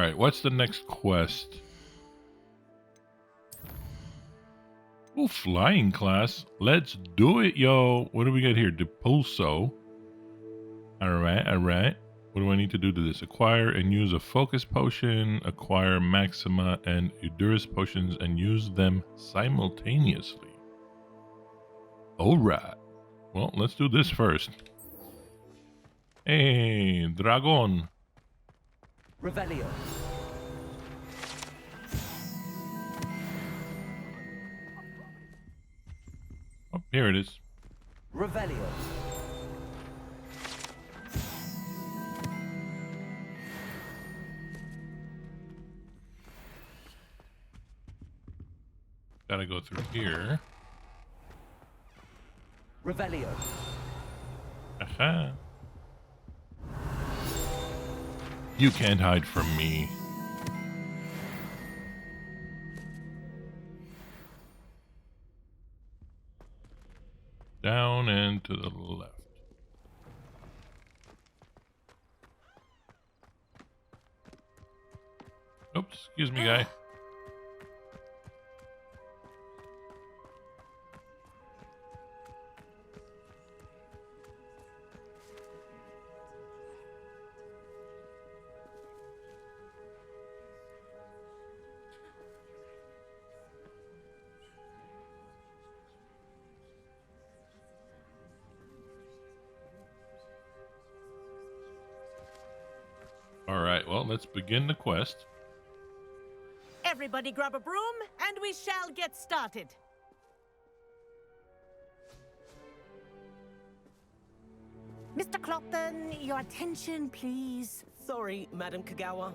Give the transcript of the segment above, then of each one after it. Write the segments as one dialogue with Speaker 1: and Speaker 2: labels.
Speaker 1: right, what's the next quest? Oh, flying class. Let's do it, yo. What do we got here? Depulso. All right. What do I need to do to this? Acquire and use a focus potion, acquire Maxima and Euduris potions, and use them simultaneously. All right. Well, let's do this first. Hey, Dragon.
Speaker 2: Revelio.
Speaker 1: Oh, here it is.
Speaker 2: Revelio.
Speaker 1: Gotta go through here.
Speaker 2: Revelio.
Speaker 1: Aha. You can't hide from me. Down and to the left. Oops, excuse me, guy. All right, well, let's begin the quest.
Speaker 3: Everybody grab a broom, and we shall get started. Mr. Clopton, your attention, please.
Speaker 2: Sorry, Madam Kagawa.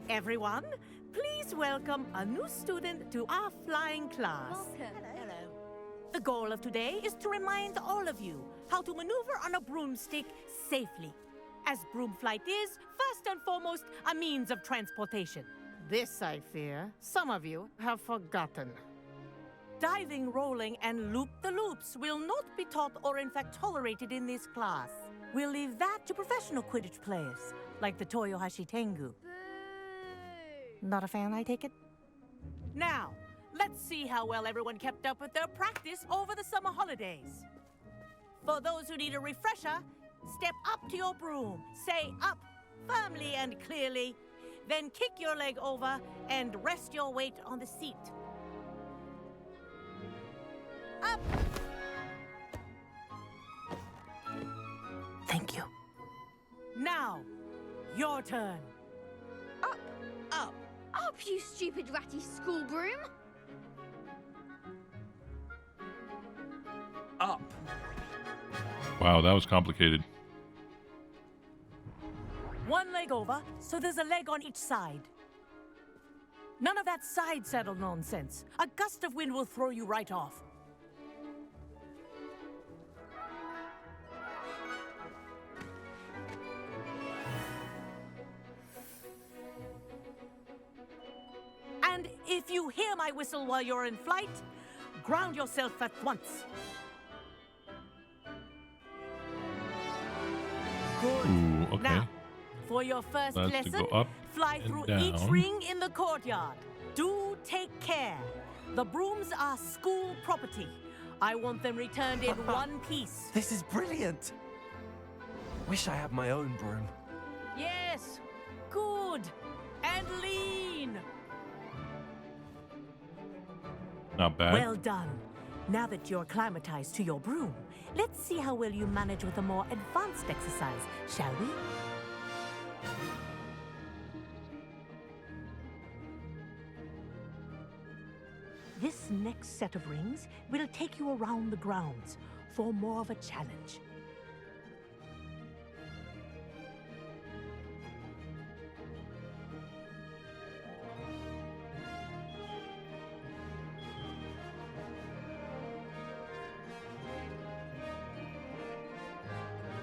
Speaker 3: Everyone, please welcome a new student to our flying class.
Speaker 4: Welcome.
Speaker 3: Hello. The goal of today is to remind all of you how to maneuver on a broomstick safely, as broom flight is, first and foremost, a means of transportation. This, I fear, some of you have forgotten. Diving, rolling, and loop-the-loops will not be taught or in fact tolerated in this class. We'll leave that to professional Quidditch players, like the Toyohashi Tengu.
Speaker 4: Boo!
Speaker 3: Not a fan, I take it? Now, let's see how well everyone kept up with their practice over the summer holidays. For those who need a refresher, step up to your broom, say up firmly and clearly, then kick your leg over and rest your weight on the seat. Up! Thank you. Now, your turn.
Speaker 4: Up!
Speaker 3: Up!
Speaker 4: Up, you stupid ratty school broom!
Speaker 2: Up.
Speaker 1: Wow, that was complicated.
Speaker 3: One leg over, so there's a leg on each side. None of that side saddle nonsense. A gust of wind will throw you right off. And if you hear my whistle while you're in flight, ground yourself at once. Good.
Speaker 1: Ooh, okay.
Speaker 3: Now, for your first
Speaker 1: That's to
Speaker 3: lesson,
Speaker 1: go up
Speaker 3: fly
Speaker 1: and
Speaker 3: through
Speaker 1: down.
Speaker 3: each ring in the courtyard. Do take care. The brooms are school property. I want them returned in one piece.
Speaker 2: This is brilliant. Wish I had my own broom.
Speaker 3: Yes, good. And lean.
Speaker 1: Not bad.
Speaker 3: Well done. Now that you're acclimatized to your broom, let's see how well you manage with a more advanced exercise, shall we? This next set of rings will take you around the grounds for more of a challenge.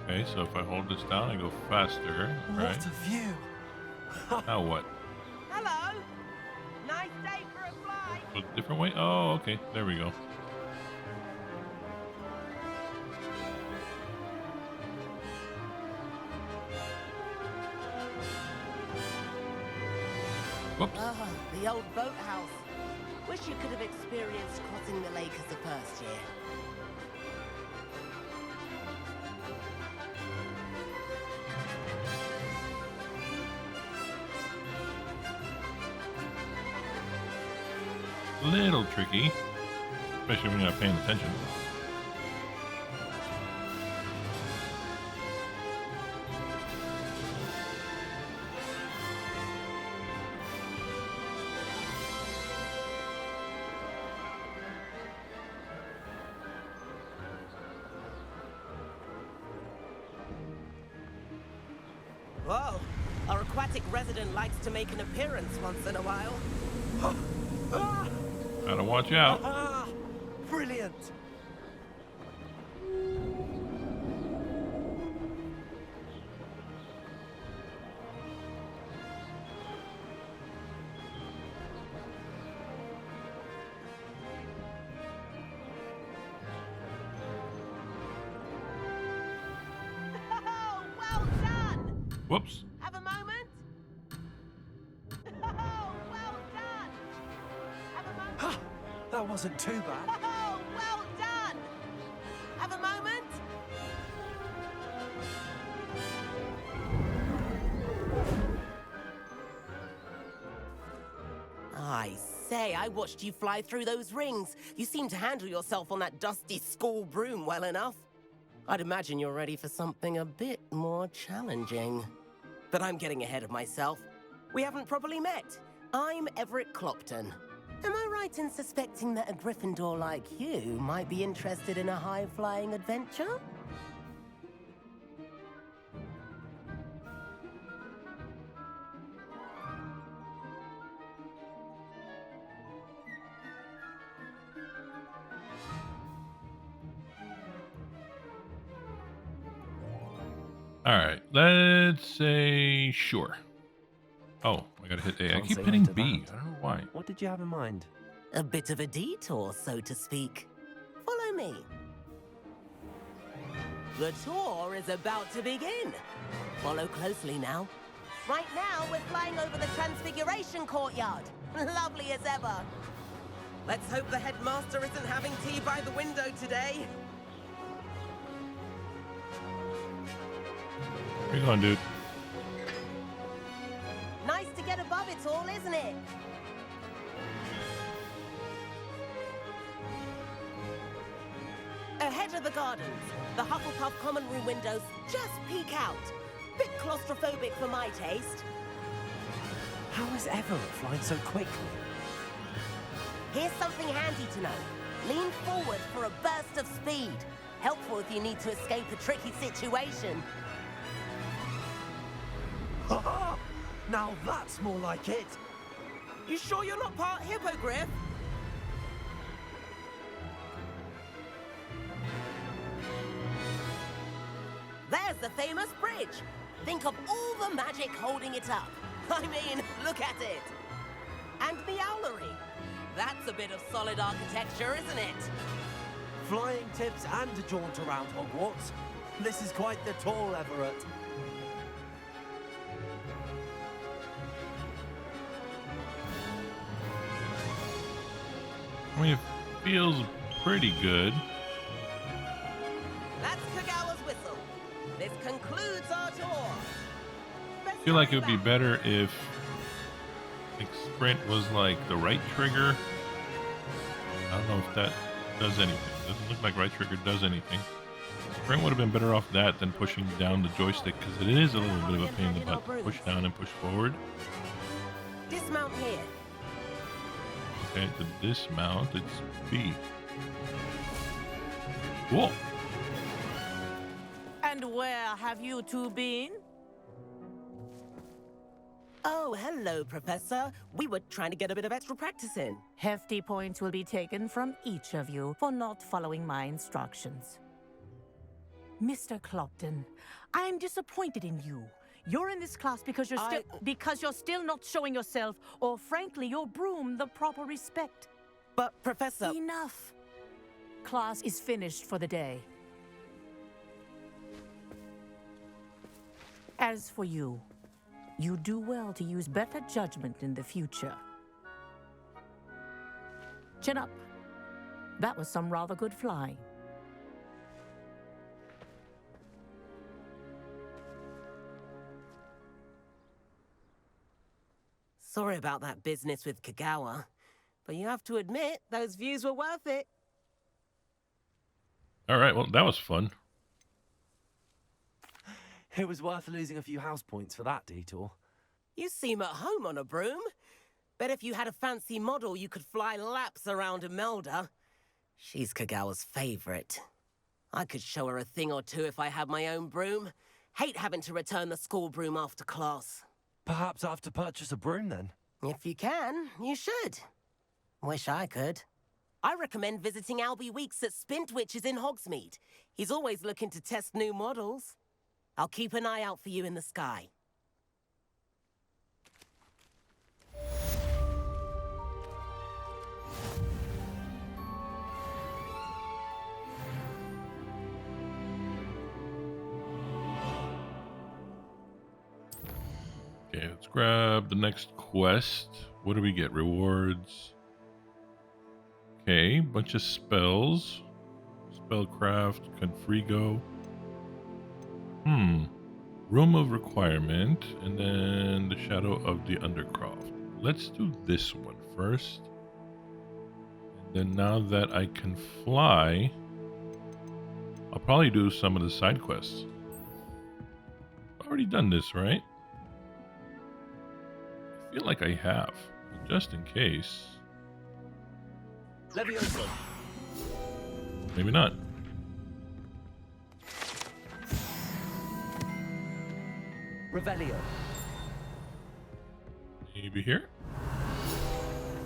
Speaker 1: Okay, so if I hold this down, I go faster, right?
Speaker 2: What a view.
Speaker 1: Now what?
Speaker 5: Hello. Nice day for a fly.
Speaker 1: Go a different way? Oh, okay. There we go. Whoops.
Speaker 5: The old boathouse. Wish you could have experienced crossing the lake as a first year.
Speaker 1: Little tricky, especially when you're not paying attention.
Speaker 5: Whoa! Our aquatic resident likes to make an appearance once in a while.
Speaker 1: Gotta watch out.
Speaker 5: Ah! Brilliant! Oh, well done!
Speaker 1: Whoops.
Speaker 5: Have a moment? Oh, well done! Have a moment?
Speaker 2: That wasn't too bad.
Speaker 5: Oh, well done! Have a moment? I say, I watched you fly through those rings. You seem to handle yourself on that dusty school broom well enough. I'd imagine you're ready for something a bit more challenging. But I'm getting ahead of myself. We haven't properly met. I'm Everett Clopton. Am I right in suspecting that a Gryffindor like you might be interested in a high-flying adventure?
Speaker 1: All right, let's say sure. Oh, I gotta hit A. I
Speaker 2: Can't
Speaker 1: keep
Speaker 2: say
Speaker 1: hitting
Speaker 2: no to
Speaker 1: B.
Speaker 2: that.
Speaker 1: I don't know why.
Speaker 2: What did you have in mind?
Speaker 5: A bit of a detour, so to speak. Follow me. The tour is about to begin. Follow closely now. Right now, we're flying over the Transfiguration Courtyard. Lovely as ever. Let's hope the headmaster isn't having tea by the window today.
Speaker 1: Where you going, dude?
Speaker 5: Nice to get above it all, isn't it? Ahead of the gardens, the Hufflepuff common room windows just peek out. Bit claustrophobic for my taste.
Speaker 2: How is Everett flying so quickly?
Speaker 5: Here's something handy to know. Lean forward for a burst of speed. Helpful if you need to escape a tricky situation.
Speaker 2: Ha! Now that's more like it.
Speaker 5: You sure you're not part hippogriff? There's the famous bridge. Think of all the magic holding it up. I mean, look at it. And the owlery. That's a bit of solid architecture, isn't it?
Speaker 2: Flying tips and a jaunt around Hogwarts. This is quite the tour, Everett.
Speaker 1: I mean, it feels pretty good.
Speaker 5: That's Kagawa's whistle. This concludes our tour.
Speaker 1: I feel like it would be better if like, sprint was like the right trigger. I don't know if that does anything. Doesn't look like right trigger does anything. Sprint would have been better off that than pushing down the joystick because it is a little bit of a pain in the butt to push down and push forward.
Speaker 5: Dismount here.
Speaker 1: Okay, to dismount, it's B. Cool.
Speaker 3: And where have you two been?
Speaker 5: Oh, hello, Professor. We were trying to get a bit of extra practice in.
Speaker 3: Hefty points will be taken from each of you for not following my instructions. Mr. Clopton, I'm disappointed in you. You're in this class because you're still not showing yourself, or frankly, your broom the proper respect.
Speaker 5: But, Professor...
Speaker 3: Enough. Class is finished for the day. As for you, You do well to use better judgment in the future. Chin up. That was some rather good flying.
Speaker 5: Sorry about that business with Kagawa, but you have to admit those views were worth it.
Speaker 1: All right, well, that was fun.
Speaker 2: It was worth losing a few house points for that detour.
Speaker 5: You seem at home on a broom. Bet if you had a fancy model, you could fly laps around Imelda. She's Kagawa's favorite. I could show her a thing or two if I had my own broom. Hate having to return the school broom after class.
Speaker 2: Perhaps I have to purchase a broom then.
Speaker 5: If you can, you should. Wish I could. I recommend visiting Albie Weeks at Spintwitches in Hogsmeade. He's always looking to test new models. I'll keep an eye out for you in the sky.
Speaker 1: Okay, let's grab the next quest. What do we get? Rewards. Okay, bunch of spells. Spellcraft, Confrigo. Room of Requirement, and then the Shadow of the Undercroft. Let's do this one first. And then now that I can fly, I'll probably do some of the side quests. I've already done this, right? I feel like I have, but just in case.
Speaker 2: Levioso.
Speaker 1: Maybe not.
Speaker 2: Revelio.
Speaker 1: Maybe here?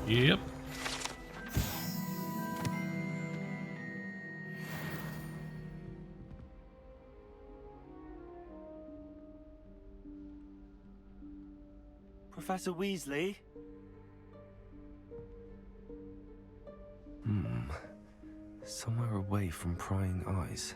Speaker 1: Yep.
Speaker 2: Professor Weasley? Somewhere away from prying eyes.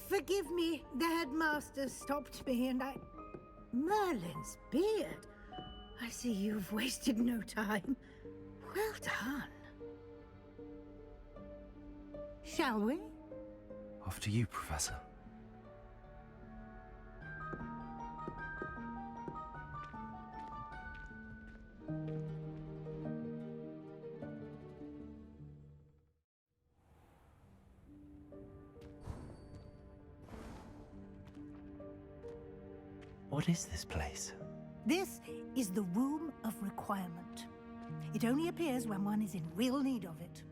Speaker 6: Forgive me, the headmaster stopped me and I... Merlin's beard. I see you've wasted no time. Well done. Shall we?
Speaker 2: After you, Professor. What is this place?
Speaker 6: This is the Room of Requirement. It only appears when one is in real need of it.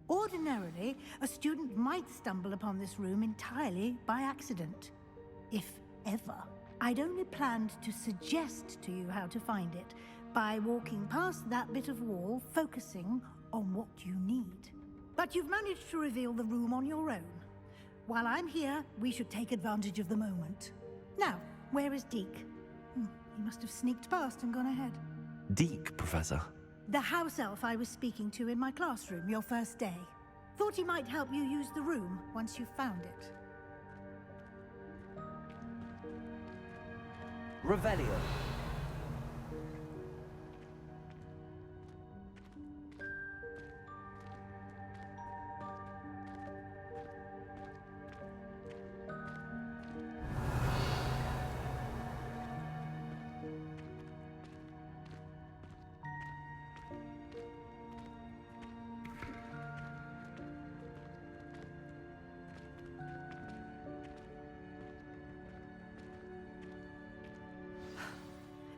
Speaker 6: Ordinarily, a student might stumble upon this room entirely by accident. If ever. I'd only planned to suggest to you how to find it by walking past that bit of wall, focusing on what you need. But you've managed to reveal the room on your own. While I'm here, we should take advantage of the moment. Now, where is Deke? He must have sneaked past and gone ahead.
Speaker 2: Deke, Professor.
Speaker 6: The house elf I was speaking to in my classroom your first day. Thought he might help you use the room once you found it.
Speaker 2: Revelio.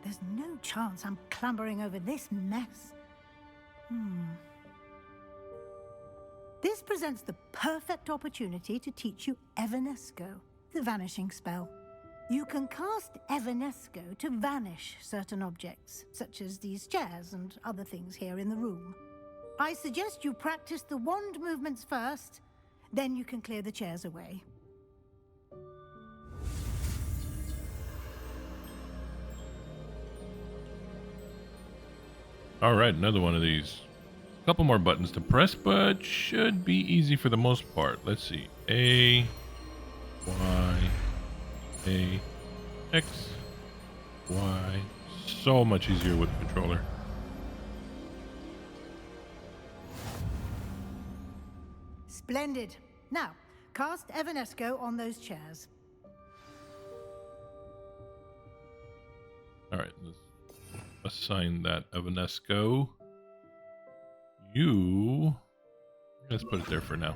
Speaker 6: There's no chance I'm clambering over this mess. This presents the perfect opportunity to teach you Evanesco, the vanishing spell. You can cast Evanesco to vanish certain objects, such as these chairs and other things here in the room. I suggest you practice the wand movements first, Then you can clear the chairs away.
Speaker 1: All right, another one of these. A couple more buttons to press, but should be easy for the most part. Let's see. A, Y, A, X, Y. So much easier with the controller.
Speaker 6: Splendid. Now, cast Evanesco on those chairs.
Speaker 1: All right, let's assign that Evanesco. Let's put it there for now.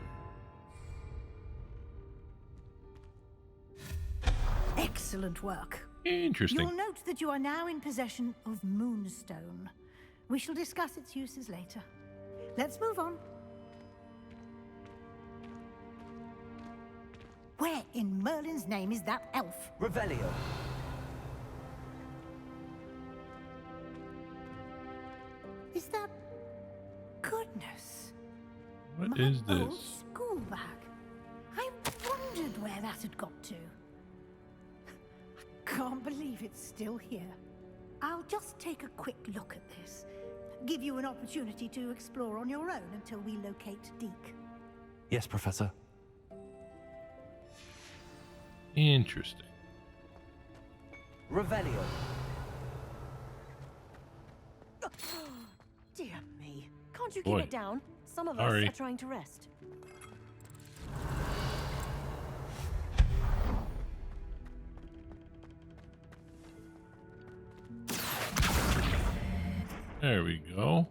Speaker 6: Excellent work.
Speaker 1: Interesting.
Speaker 6: You'll note that you are now in possession of Moonstone. We shall discuss its uses later. Let's move on. Where in Merlin's name is that elf?
Speaker 2: Revelio.
Speaker 6: Is that... Goodness.
Speaker 1: What
Speaker 6: My
Speaker 1: is
Speaker 6: old
Speaker 1: this?
Speaker 6: school bag. I wondered where that had got to. I can't believe it's still here. I'll just take a quick look at this. Give you an opportunity to explore on your own until we locate Deke.
Speaker 2: Yes, Professor.
Speaker 1: Interesting.
Speaker 2: Revelio.
Speaker 7: Dear me. Can't you
Speaker 1: Boy.
Speaker 7: keep it down? Some of
Speaker 1: Sorry.
Speaker 7: us are trying to rest.
Speaker 1: There we go.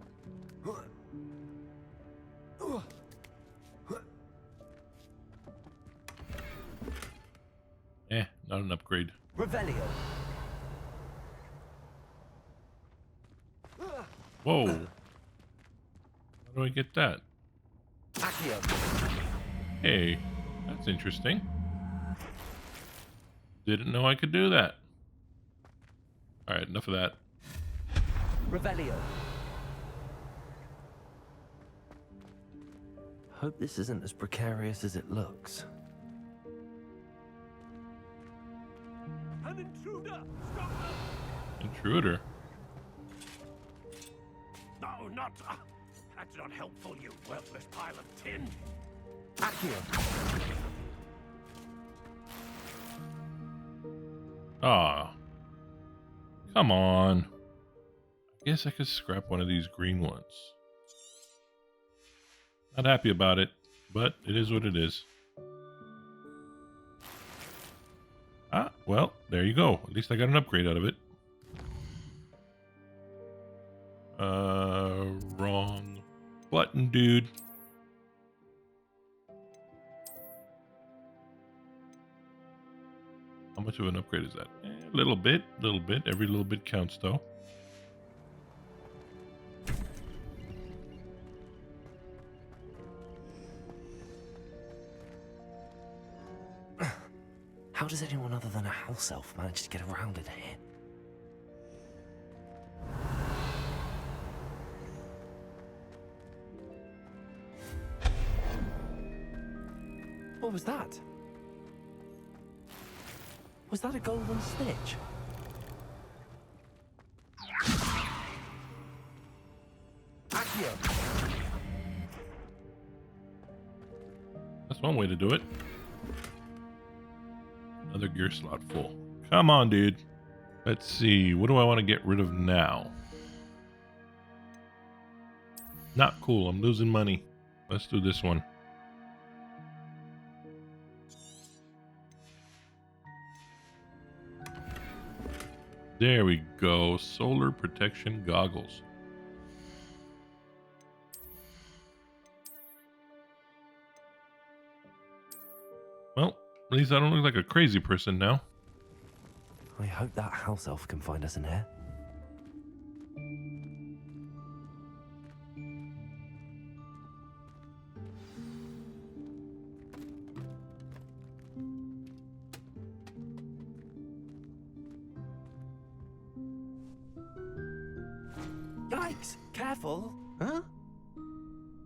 Speaker 1: Not an upgrade.
Speaker 2: Revelio.
Speaker 1: Whoa. How do I get that?
Speaker 2: Accio.
Speaker 1: Hey, that's interesting. Didn't know I could do that. Alright, enough of that.
Speaker 2: Revelio. Hope this isn't as precarious as it looks.
Speaker 8: An intruder! Stop them!
Speaker 1: Intruder.
Speaker 8: No, not... that's not helpful, you worthless pile of tin.
Speaker 2: Accio.
Speaker 1: Ah. Come on. I guess I could scrap one of these green ones. Not happy about it, but it is what it is. Ah, well, there you go. At least I got an upgrade out of it. Wrong button, dude. How much of an upgrade is that? A little bit, little bit. Every little bit counts, though.
Speaker 2: How does anyone other than a house elf manage to get around in here? What was that? Was that a golden snitch? Accio.
Speaker 1: That's one way to do it. Another gear slot full. Come on, dude. Let's see. What do I want to get rid of now? Not cool. I'm losing money. Let's do this one. There we go. Solar protection goggles. Well, at least I don't look like a crazy person now.
Speaker 2: I hope that house elf can find us in here. Yikes! Careful! Huh?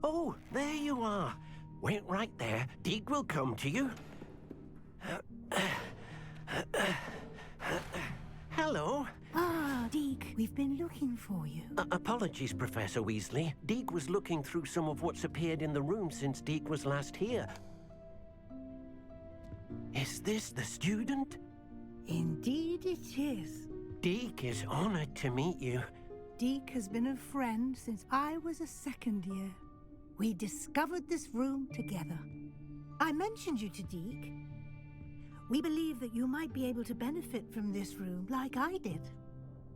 Speaker 2: Oh, there you are.
Speaker 8: Wait right there. Deek will come to you. Hello.
Speaker 6: Ah, Deke, we've been looking for you.
Speaker 8: Apologies, Professor Weasley. Deek was looking through some of what's appeared in the room since Deek was last here. Is this the student?
Speaker 6: Indeed it is.
Speaker 8: Deek is honored to meet you.
Speaker 6: Deke has been a friend since I was a second year. We discovered this room together. I mentioned you to Deke. We believe that you might be able to benefit from this room like I did.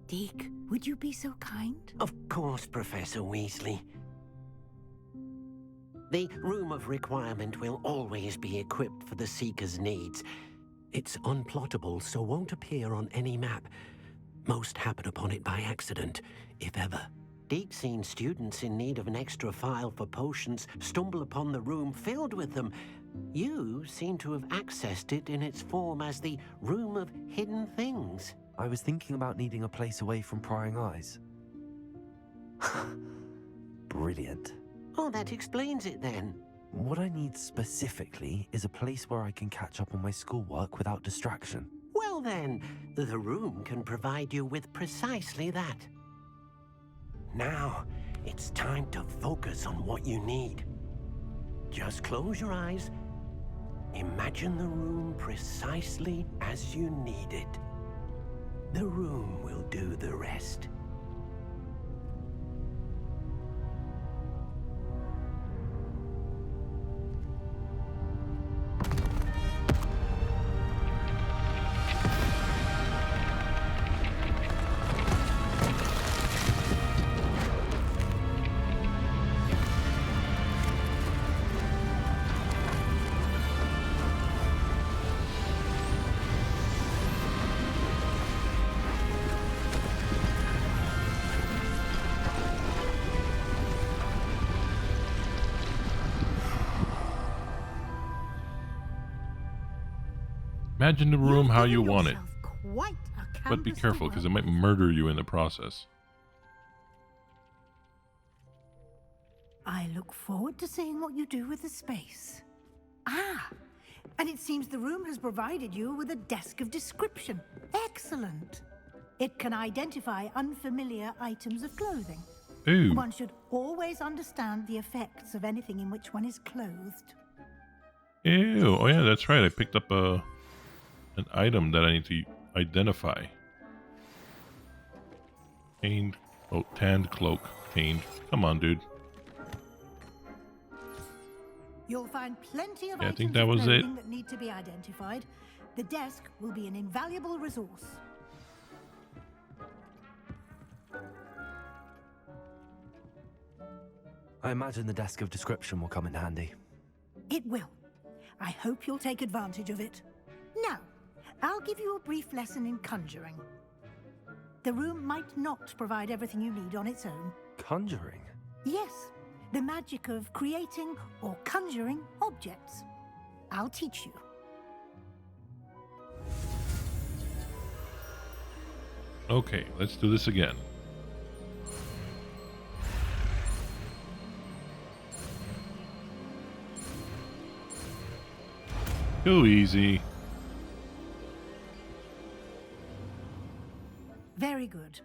Speaker 6: Deke, would you be so kind?
Speaker 8: Of course, Professor Weasley. The Room of Requirement will always be equipped for the Seeker's needs. It's unplottable, so won't appear on any map. Most happen upon it by accident, if ever. Deke's seen students in need of an extra file for potions stumble upon the room filled with them. You seem to have accessed it in its form as the Room of Hidden Things.
Speaker 9: I was thinking about needing a place away from prying eyes. Brilliant.
Speaker 8: Oh, that explains it then.
Speaker 9: What I need specifically is a place where I can catch up on my schoolwork without distraction.
Speaker 8: Well then, the room can provide you with precisely that. Now, it's time to focus on what you need. Just close your eyes. Imagine the room precisely as you need it. The room will do the rest.
Speaker 1: Imagine the room
Speaker 6: You've
Speaker 1: how
Speaker 6: given
Speaker 1: you want it.
Speaker 6: yourself quite a
Speaker 1: But be
Speaker 6: canvas to
Speaker 1: careful, because it
Speaker 6: work
Speaker 1: might
Speaker 6: with.
Speaker 1: murder you in the process.
Speaker 6: I look forward to seeing what you do with the space. Ah, and it seems the room has provided you with a desk of description. Excellent. It can identify unfamiliar items of clothing.
Speaker 1: Ooh.
Speaker 6: One should always understand the effects of anything in which one is clothed.
Speaker 1: Ew. Oh, yeah, that's right. I picked up an item that I need to identify. Tained. Oh, tanned cloak. Tained. Come on, dude.
Speaker 6: You'll find plenty of
Speaker 1: Yeah, I
Speaker 6: items
Speaker 1: think that
Speaker 6: of
Speaker 1: was it.
Speaker 6: clothing that need to be identified. The desk will be an invaluable resource.
Speaker 9: I imagine the desk of description will come in handy.
Speaker 6: It will. I hope you'll take advantage of it. Now, I'll give you a brief lesson in conjuring. The room might not provide everything you need on its own.
Speaker 9: Conjuring?
Speaker 6: Yes, the magic of creating or conjuring objects. I'll teach you.
Speaker 1: Okay, let's do this again. Too easy.
Speaker 6: Very good.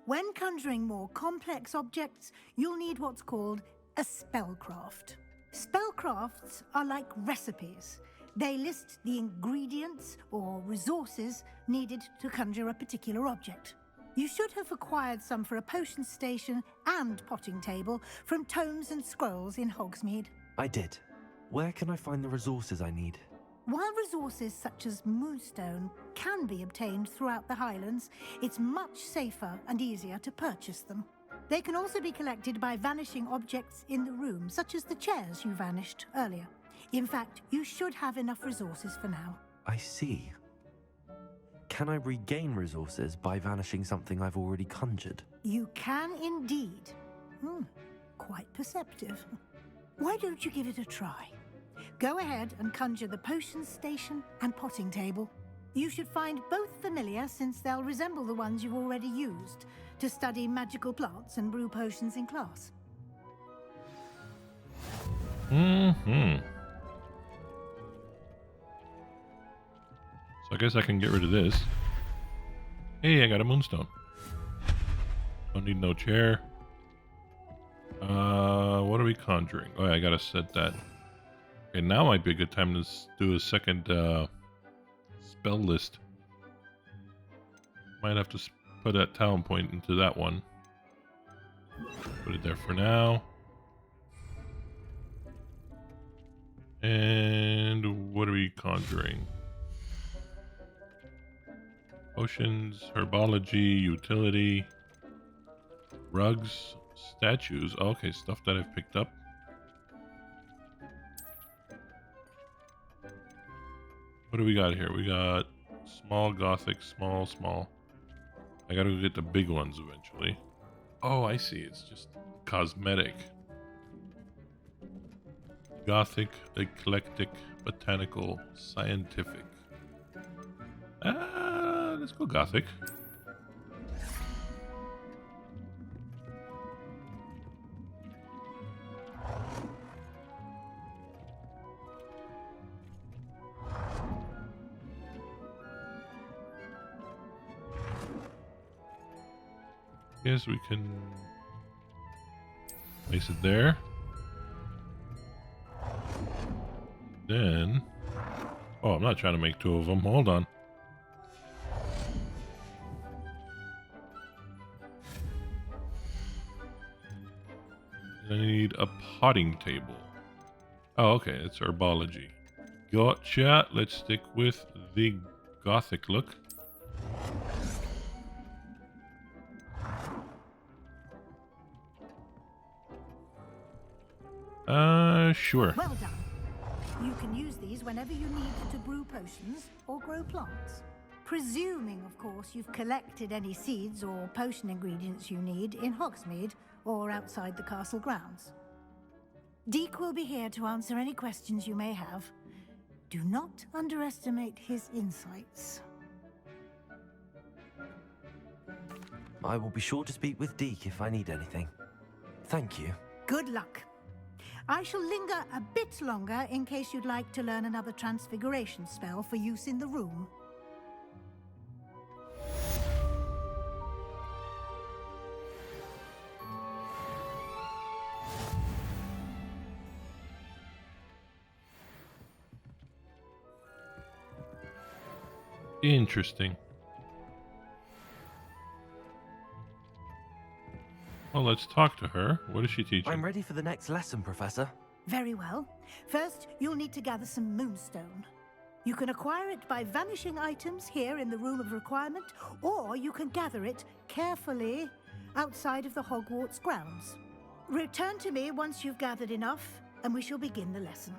Speaker 6: When conjuring more complex objects, you'll need what's called a spellcraft. Spellcrafts are like recipes. They list the ingredients or resources needed to conjure a particular object. You should have acquired some for a potion station and potting table from tomes and scrolls in Hogsmeade.
Speaker 9: I did. Where can I find the resources I need?
Speaker 6: While resources such as Moonstone can be obtained throughout the Highlands, it's much safer and easier to purchase them. They can also be collected by vanishing objects in the room, such as the chairs you vanished earlier. In fact, you should have enough resources for now.
Speaker 9: I see. Can I regain resources by vanishing something I've already conjured?
Speaker 6: You can indeed. Quite perceptive. Why don't you give it a try? Go ahead and conjure the potion station and potting table. You should find both familiar, since they'll resemble the ones you've already used to study magical plants and brew potions in class.
Speaker 1: Mm-hmm. So I guess I can get rid of this. Hey, I got a moonstone. Don't need no chair. What are we conjuring? Oh, yeah, I gotta set that. Okay, now might be a good time to do a second spell list. Might have to put that talent point into that one. Put it there for now. And what are we conjuring? Potions, herbology, utility, rugs, statues. Okay, stuff that I've picked up. What do we got here? We got small gothic, small. I gotta go get the big ones eventually. Oh, I see. It's just cosmetic. Gothic, eclectic, botanical, scientific. Let's go gothic. Yes, we can place it there. Then, oh, I'm not trying to make two of them. Hold on. I need a potting table. Oh, okay, it's herbology. Gotcha. Let's stick with the gothic look. Sure.
Speaker 6: Well done. You can use these whenever you need to brew potions or grow plants. Presuming, of course, you've collected any seeds or potion ingredients you need in Hogsmeade or outside the castle grounds. Deke will be here to answer any questions you may have. Do not underestimate his insights.
Speaker 9: I will be sure to speak with Deke if I need anything. Thank you.
Speaker 6: Good luck. I shall linger a bit longer in case you'd like to learn another transfiguration spell for use in the room.
Speaker 1: Interesting. Well, let's talk to her. What is she teaching?
Speaker 9: I'm ready for the next lesson, Professor.
Speaker 6: Very well. First, you'll need to gather some moonstone. You can acquire it by vanishing items here in the Room of Requirement, or you can gather it carefully outside of the Hogwarts grounds. Return to me once you've gathered enough, and we shall begin the lesson.